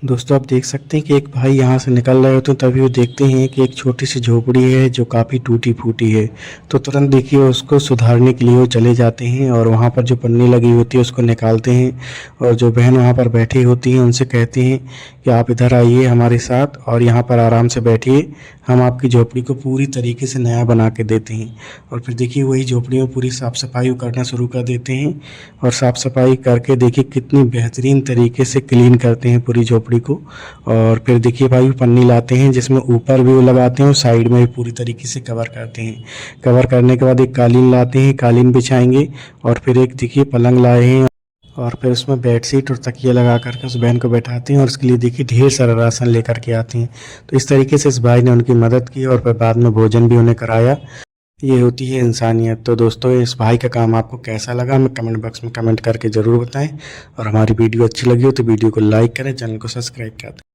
दोस्तों आप देख सकते हैं कि एक भाई यहाँ से निकल रहे होते हैं, तभी वो देखते हैं कि एक छोटी सी झोपड़ी है जो काफ़ी टूटी फूटी है। तो तुरंत देखिए उसको सुधारने के लिए वो चले जाते हैं और वहाँ पर जो पन्नी लगी होती है उसको निकालते हैं। और जो बहन वहाँ पर बैठी होती हैं उनसे कहते हैं कि आप इधर आइए हमारे साथ और यहाँ पर आराम से बैठिए, हम आपकी झोपड़ी को पूरी तरीके से नया बना के देते हैं। और फिर देखिए वही झोपड़ी में पूरी साफ़ सफाई करना शुरू कर देते हैं और साफ़ सफाई करके देखिए कितनी बेहतरीन तरीके से क्लीन करते हैं पूरी झोपड़ी को। और फिर देखिए भाई पन्नी लाते हैं जिसमें ऊपर भी वो लगाते हैं और साइड में भी पूरी तरीके से कवर करते हैं। कवर करने के बाद एक कालीन लाते हैं, कालीन बिछाएंगे और फिर एक देखिए पलंग लाए हैं और फिर उसमें बेडशीट और तकिया लगा करके उस बहन को बैठाते हैं और उसके लिए देखिए ढेर सारा राशन लेकर के आते हैं। तो इस तरीके से इस भाई ने उनकी मदद की और फिर बाद में भोजन भी उन्हें कराया। ये होती है इंसानियत। तो दोस्तों इस भाई का काम आपको कैसा लगा हमें कमेंट बॉक्स में कमेंट करके ज़रूर बताएं। और हमारी वीडियो अच्छी लगी हो तो वीडियो को लाइक करें, चैनल को सब्सक्राइब कर दें।